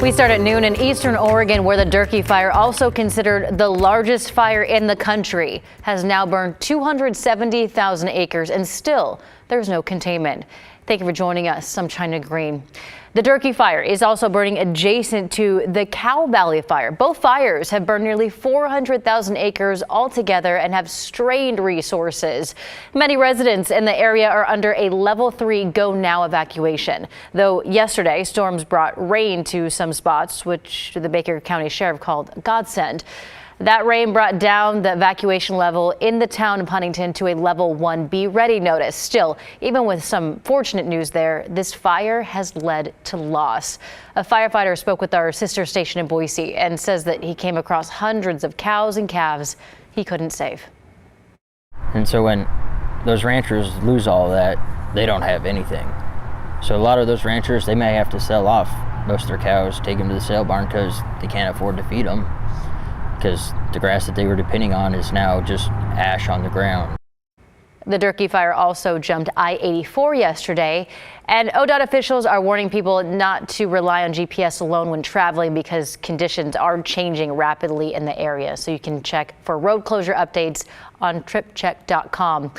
We start at noon in eastern Oregon, where the Durkee fire, also considered the largest fire in the country, has now burned 270,000 acres, and still there's no containment. Thank you for joining us. I'm China Green. The Durkee fire is also burning adjacent to the Cow Valley fire. Both fires have burned nearly 400,000 acres altogether and have strained resources. Many residents in the area are under a level 3 go now evacuation. Though yesterday, storms brought rain to some spots, which the Baker County Sheriff called a godsend. That rain brought down the evacuation level in the town of Huntington to a level 1 be ready notice. Still, even with some fortunate news there, this fire has led to loss. A firefighter spoke with our sister station in Boise and says that he came across hundreds of cows and calves he couldn't save. And so when those ranchers lose all that, they don't have anything. So a lot of those ranchers, they may have to sell off most of their cows, take them to the sale barn because they can't afford to feed them, because the grass that they were depending on is now just ash on the ground. The Durkee fire also jumped I-84 yesterday, and ODOT officials are warning people not to rely on GPS alone when traveling because conditions are changing rapidly in the area. So you can check for road closure updates on tripcheck.com.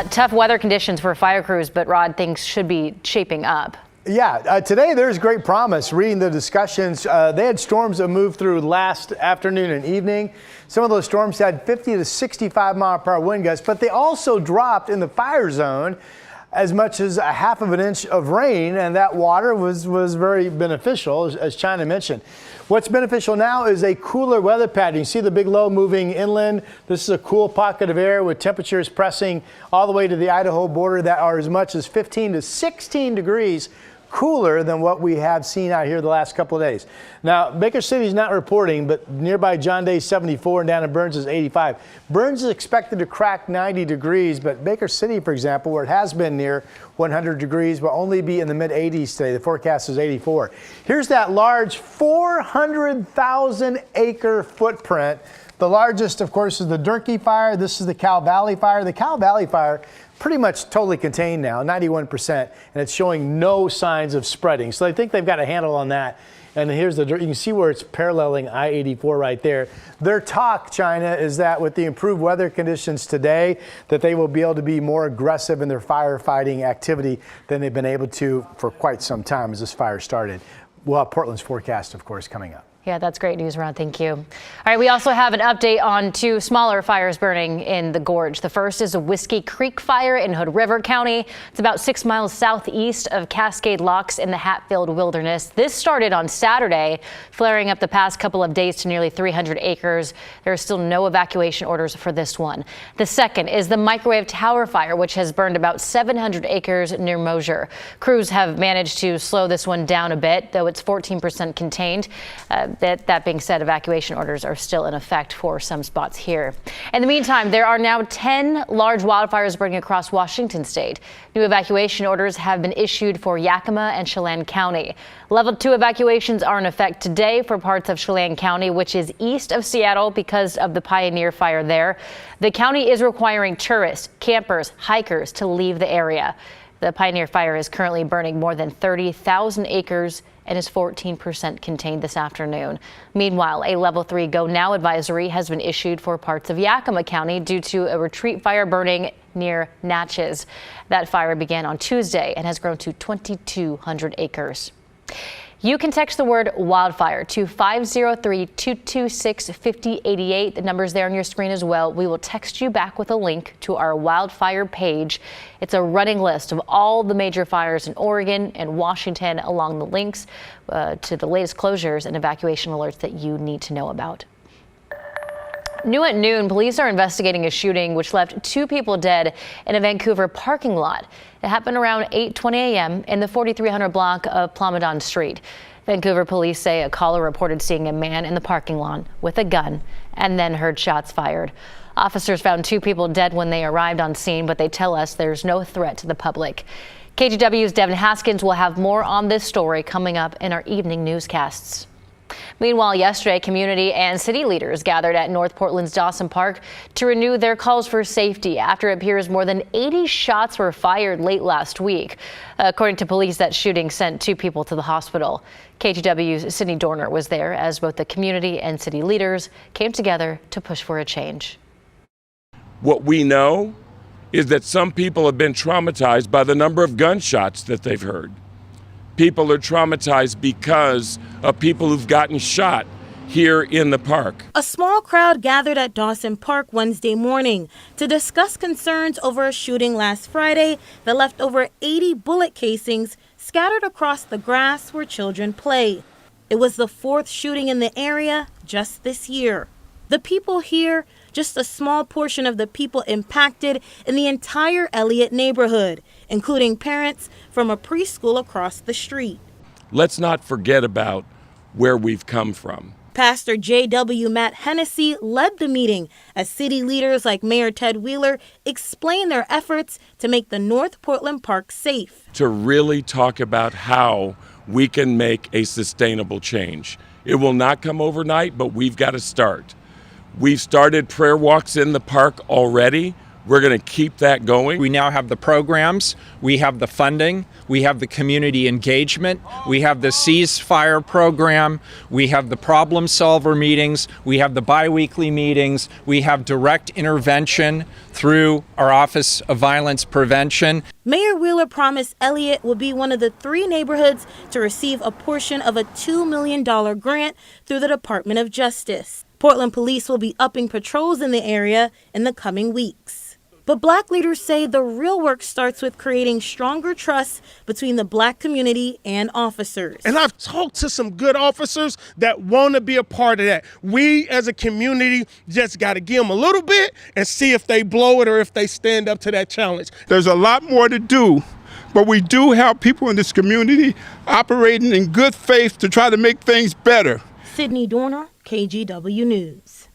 Tough weather conditions for fire crews, but Rod, things should be shaping up. Yeah, today there's great promise. Reading the discussions, they had storms that moved through last afternoon and evening. Some of those storms had 50 to 65 mile per hour wind gusts, but they also dropped in the fire zone as much as a half of an inch of rain, and that water was very beneficial, as China mentioned. What's beneficial now is a cooler weather pattern. You see the big low moving inland. This is a cool pocket of air with temperatures pressing all the way to the Idaho border that are as much as 15 to 16 degrees cooler than what we have seen out here the last couple of days. Now, Baker City is not reporting, but nearby John Day 74 and down in Burns is 85. Burns is expected to crack 90 degrees, but Baker City, for example, where it has been near 100 degrees, will only be in the mid 80s today. The forecast is 84. Here's that large 400,000 acre footprint. The largest, of course, is the Durkee fire. This is the Cow Valley fire. The Cow Valley fire pretty much totally contained now, 91%, and it's showing no signs of spreading. So I think they've got a handle on that. And here's you can see where it's paralleling I-84 right there. Their talk, China, is that with the improved weather conditions today, that they will be able to be more aggressive in their firefighting activity than they've been able to for quite some time as this fire started. We'll have Portland's forecast, of course, coming up. Yeah, that's great news, Ron. Thank you. All right, we also have an update on 2 smaller fires burning in the gorge. The first is a Whiskey Creek fire in Hood River County. It's about 6 miles southeast of Cascade Locks in the Hatfield Wilderness. This started on Saturday, flaring up the past couple of days to nearly 300 acres. There are still no evacuation orders for this one. The second is the Microwave Tower fire, which has burned about 700 acres near Mosier. Crews have managed to slow this one down a bit, though it's 14% contained. That being said, evacuation orders are still in effect for some spots here. In the meantime, there are now 10 large wildfires burning across Washington state. New evacuation orders have been issued for Yakima and Chelan County. Level 2 evacuations are in effect today for parts of Chelan County, which is east of Seattle because of the Pioneer fire there. The county is requiring tourists, campers, hikers to leave the area. The Pioneer fire is currently burning more than 30,000 acres and is 14% contained this afternoon. Meanwhile, a level 3 go now advisory has been issued for parts of Yakima County due to a retreat fire burning near Natchez. That fire began on Tuesday and has grown to 2,200 acres. You can text the word wildfire to 503-226-5088. The number's there on your screen as well. We will text you back with a link to our wildfire page. It's a running list of all the major fires in Oregon and Washington, along the links to the latest closures and evacuation alerts that you need to know about. New at noon, police are investigating a shooting which left 2 people dead in a Vancouver parking lot. It happened around 8:20 a.m. in the 4300 block of Plomadon Street. Vancouver police say a caller reported seeing a man in the parking lot with a gun and then heard shots fired. Officers found 2 people dead when they arrived on scene, but they tell us there's no threat to the public. KGW's Devin Haskins will have more on this story coming up in our evening newscasts. Meanwhile, yesterday, community and city leaders gathered at North Portland's Dawson Park to renew their calls for safety after it appears more than 80 shots were fired late last week. According to police, that shooting sent 2 people to the hospital. KGW's Sydney Dorner was there as both the community and city leaders came together to push for a change. What we know is that some people have been traumatized by the number of gunshots that they've heard. People are traumatized because of people who've gotten shot here in the park. A small crowd gathered at Dawson Park Wednesday morning to discuss concerns over a shooting last Friday that left over 80 bullet casings scattered across the grass where children play. It was the 4th shooting in the area just this year. The people here, just a small portion of the people impacted in the entire Elliott neighborhood, including parents from a preschool across the street. Let's not forget about where we've come from. Pastor J.W. Matt Hennessy led the meeting as city leaders like Mayor Ted Wheeler explained their efforts to make the North Portland Park safe. To really talk about how we can make a sustainable change. It will not come overnight, but we've got to start. We've started prayer walks in the park already. We're going to keep that going. We now have the programs, we have the funding, we have the community engagement, we have the ceasefire program, we have the problem solver meetings, we have the biweekly meetings, we have direct intervention through our Office of Violence Prevention. Mayor Wheeler promised Elliott will be one of the 3 neighborhoods to receive a portion of a $2 million grant through the Department of Justice. Portland police will be upping patrols in the area in the coming weeks. But Black leaders say the real work starts with creating stronger trust between the Black community and officers. And I've talked to some good officers that want to be a part of that. We as a community just got to give them a little bit and see if they blow it or if they stand up to that challenge. There's a lot more to do, but we do have people in this community operating in good faith to try to make things better. Sydney Dorner, KGW News.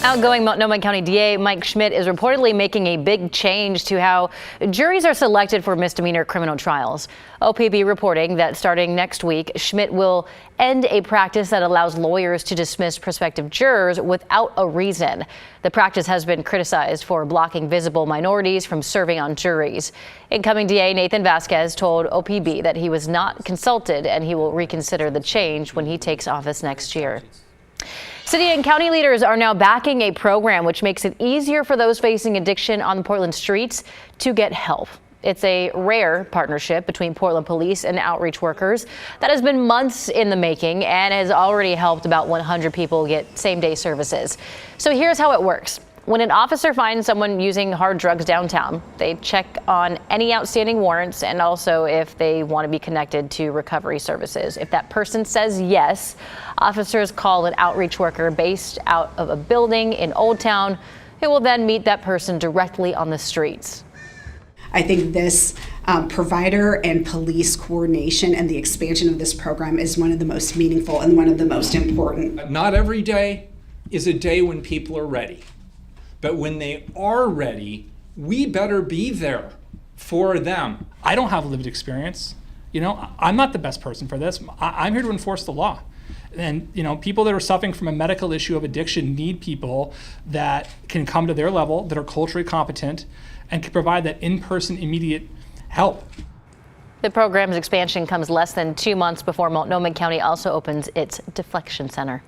Outgoing Multnomah County DA Mike Schmidt is reportedly making a big change to how juries are selected for misdemeanor criminal trials. OPB reporting that starting next week, Schmidt will end a practice that allows lawyers to dismiss prospective jurors without a reason. The practice has been criticized for blocking visible minorities from serving on juries. Incoming DA Nathan Vasquez told OPB that he was not consulted and he will reconsider the change when he takes office next year. City and county leaders are now backing a program which makes it easier for those facing addiction on the Portland streets to get help. It's a rare partnership between Portland police and outreach workers that has been months in the making and has already helped about 100 people get same-day services. So here's how it works. When an officer finds someone using hard drugs downtown, they check on any outstanding warrants and also if they want to be connected to recovery services. If that person says yes, officers call an outreach worker based out of a building in Old Town who will then meet that person directly on the streets. I think this provider and police coordination and the expansion of this program is one of the most meaningful and one of the most important. Not every day is a day when people are ready. But when they are ready, we better be there for them. I don't have lived experience. I'm not the best person for this. I'm here to enforce the law. And, people that are suffering from a medical issue of addiction need people that can come to their level, that are culturally competent, and can provide that in-person immediate help. The program's expansion comes less than 2 months before Multnomah County also opens its deflection center.